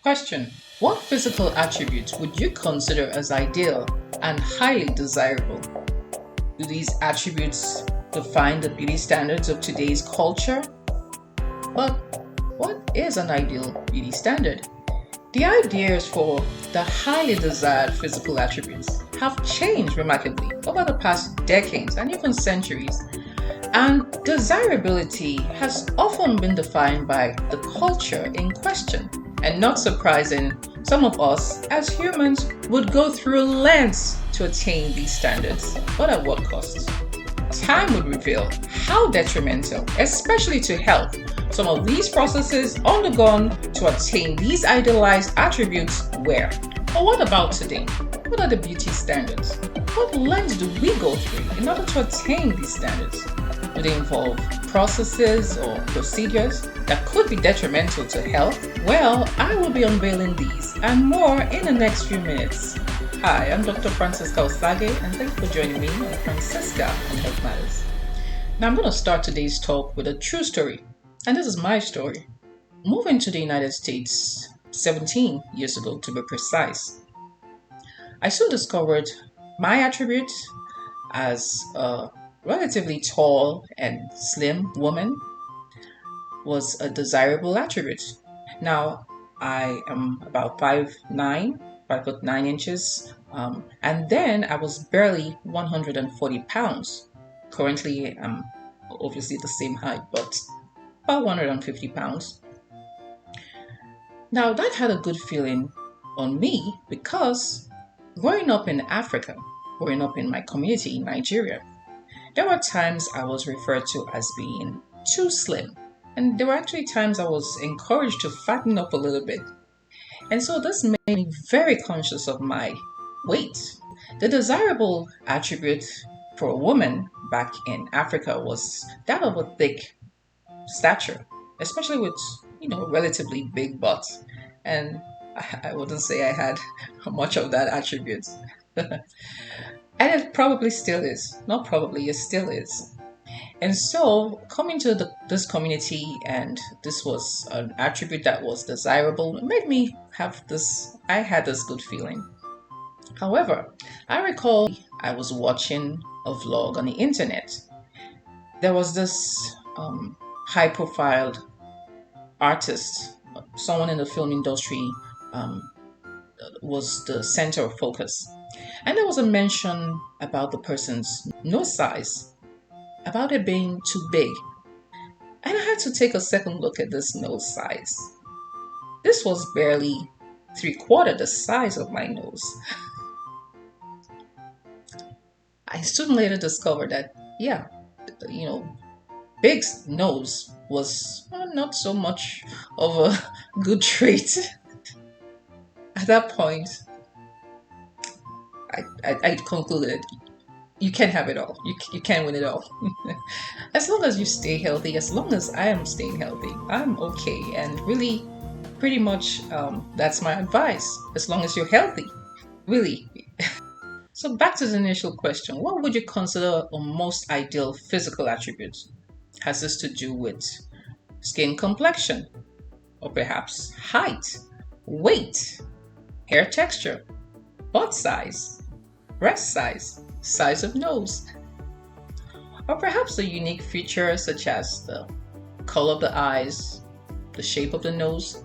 Question: what physical attributes would you consider as ideal and highly desirable? Do these attributes define the beauty standards of today's culture? But what is an ideal beauty standard? The ideas for the highly desired physical attributes have changed remarkably over the past decades and even centuries. And desirability has often been defined by the culture in question. And not surprising, some of us as humans would go through lengths to attain these standards, but at what cost? Time would reveal how detrimental, especially to health, some of these processes undergone to attain these idealized attributes were. But what about today? What are the beauty standards? What lengths do we go through in order to attain these standards? Do they involve processes or procedures that could be detrimental to health? Well, I will be unveiling these and more in the next few minutes. Hi, I'm Dr. Francisca Osage, and thanks for joining me on Francisca on Health Matters. Now, I'm going to start today's talk with a true story, and this is my story. Moving to the United States 17 years ago, to be precise, I soon discovered my attributes as a relatively tall and slim woman was a desirable attribute. Now, I am about 5'9", 5'9", and then I was barely 140 pounds. Currently, I'm obviously the same height, but about 150 pounds. Now, that had a good feeling on me because growing up in Africa, growing up in my community in Nigeria, there were times I was referred to as being too slim. And there were actually times I was encouraged to fatten up a little bit. And so this made me very conscious of my weight. The desirable attribute for a woman back in Africa was that of a thick stature, especially with, relatively big butts. And I wouldn't say I had much of that attribute. And it probably still is. Not probably, it still is. And so coming to this community, and this was an attribute that was desirable, it made me I had this good feeling. However, I recall I was watching a vlog on the internet. There was this high-profile artist, someone in the film industry, was the center of focus. And there was a mention about the person's nose size, about it being too big. And I had to take a second look at this nose size. This was barely 3/4 the size of my nose. I soon later discovered that, big nose was not so much of a good trait. At that point, I concluded you can't have it all. You can't win it all. As long as you stay healthy, as long as I am staying healthy, I'm okay. And really, pretty much, that's my advice. As long as you're healthy, really. So back to the initial question. What would you consider a most ideal physical attribute? Has this to do with skin complexion? Or perhaps height, weight, hair texture, butt size, breast size, size of nose, or perhaps a unique feature such as the color of the eyes, the shape of the nose?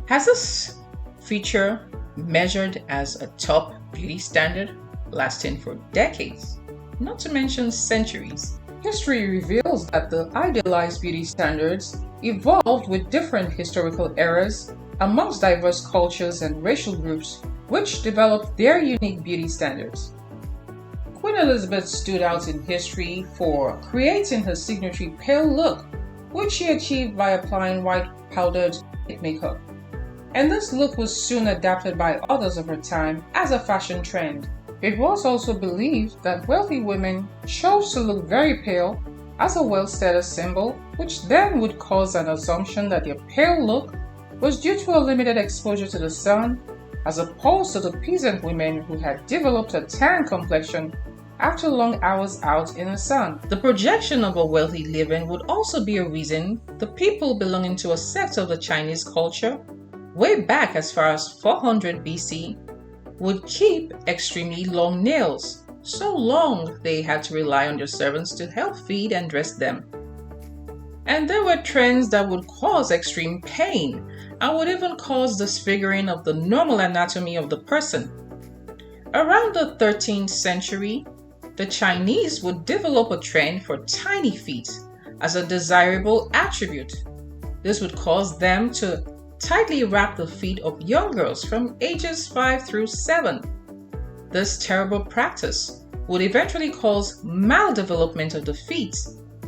Has this feature measured as a top beauty standard lasting for decades, not to mention centuries? History reveals that the idealized beauty standards evolved with different historical eras amongst diverse cultures and racial groups, which developed their unique beauty standards. Queen Elizabeth stood out in history for creating her signature pale look, which she achieved by applying white powdered makeup. And this look was soon adapted by others of her time as a fashion trend. It was also believed that wealthy women chose to look very pale as a wealth status symbol, which then would cause an assumption that their pale look was due to a limited exposure to the sun, as opposed to the peasant women who had developed a tan complexion after long hours out in the sun. The projection of a wealthy living would also be a reason the people belonging to a sect of the Chinese culture way back as far as 400 BC, would keep extremely long nails, so long they had to rely on their servants to help feed and dress them. And there were trends that would cause extreme pain and would even cause disfiguring of the normal anatomy of the person. Around the 13th century, the Chinese would develop a trend for tiny feet as a desirable attribute. This would cause them to tightly wrap the feet of young girls from ages 5 through 7. This terrible practice would eventually cause maldevelopment of the feet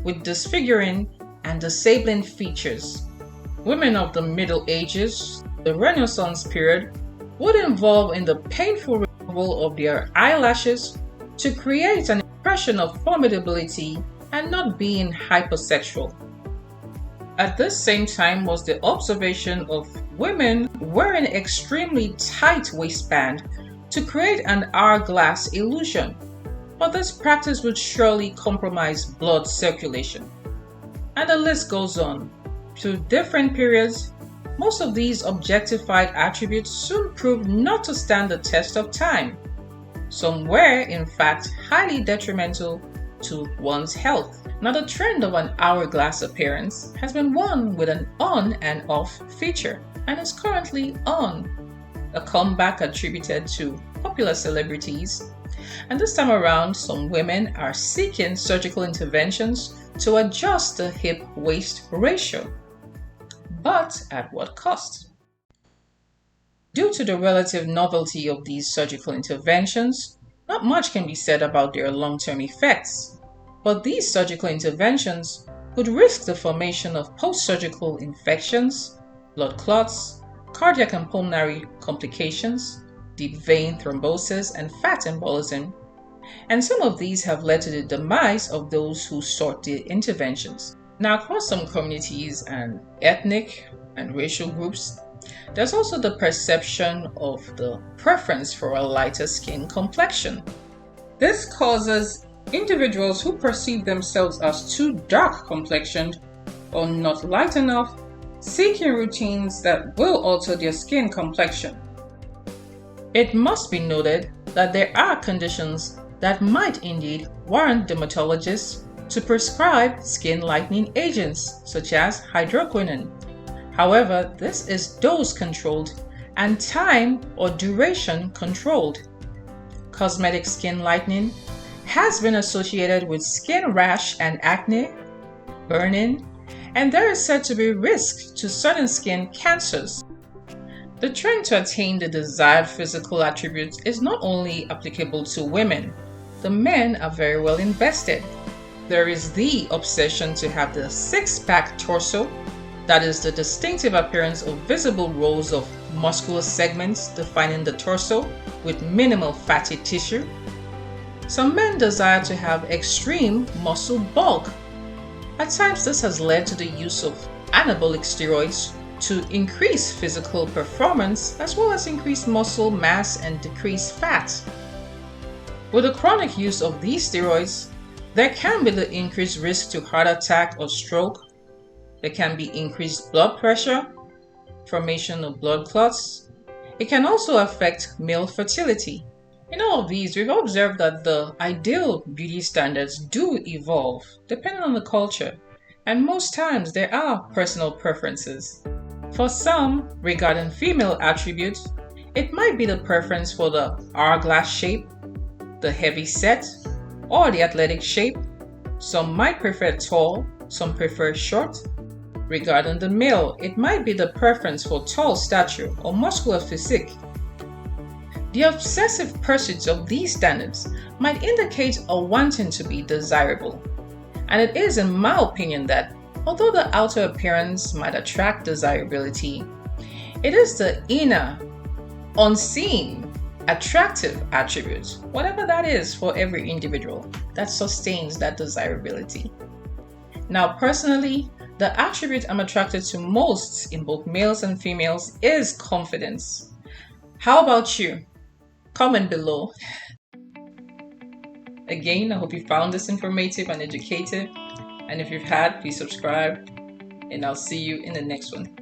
with disfiguring and disabling features. Women of the Middle Ages, the Renaissance period, would involve in the painful removal of their eyelashes to create an impression of formidability and not being hypersexual. At this same time was the observation of women wearing extremely tight waistband to create an hourglass illusion, but this practice would surely compromise blood circulation. And the list goes on. Through different periods, most of these objectified attributes soon proved not to stand the test of time. Some were, in fact, highly detrimental to one's health. Now, the trend of an hourglass appearance has been one with an on and off feature, and is currently on, a comeback attributed to popular celebrities. And this time around, some women are seeking surgical interventions to adjust the hip-waist ratio. But at what cost? Due to the relative novelty of these surgical interventions, not much can be said about their long-term effects. But these surgical interventions could risk the formation of post-surgical infections, blood clots, cardiac and pulmonary complications, deep vein thrombosis, and fat embolism. And some of these have led to the demise of those who sought the interventions. Now, across some communities and ethnic and racial groups, there's also the perception of the preference for a lighter skin complexion. This causes individuals who perceive themselves as too dark complexioned or not light enough seeking routines that will alter their skin complexion. It must be noted that there are conditions that might indeed warrant dermatologists to prescribe skin lightening agents such as hydroquinone. However, this is dose controlled and time or duration controlled. Cosmetic skin lightening has been associated with skin rash and acne, burning, and there is said to be risk to certain skin cancers. The trend to attain the desired physical attributes is not only applicable to women. The men are very well invested. There is the obsession to have the six-pack torso, that is the distinctive appearance of visible rows of muscular segments defining the torso with minimal fatty tissue. Some men desire to have extreme muscle bulk. At times this has led to the use of anabolic steroids to increase physical performance as well as increase muscle mass and decrease fat. With the chronic use of these steroids, there can be the increased risk to heart attack or stroke. There can be increased blood pressure, formation of blood clots. It can also affect male fertility. In all of these, we've observed that the ideal beauty standards do evolve depending on the culture, and most times there are personal preferences. For some, regarding female attributes, it might be the preference for the hourglass shape, the heavy set, or the athletic shape. Some might prefer tall, some prefer short. Regarding the male, it might be the preference for tall stature or muscular physique. The obsessive pursuit of these standards might indicate a wanting to be desirable. And it is in my opinion that although the outer appearance might attract desirability, it is the inner, unseen, attractive attributes, whatever that is for every individual, that sustains that desirability. Now, personally, the attribute I'm attracted to most in both males and females is confidence. How about you? Comment below. Again, I hope you found this informative and educative. And if you've had, please subscribe. And I'll see you in the next one.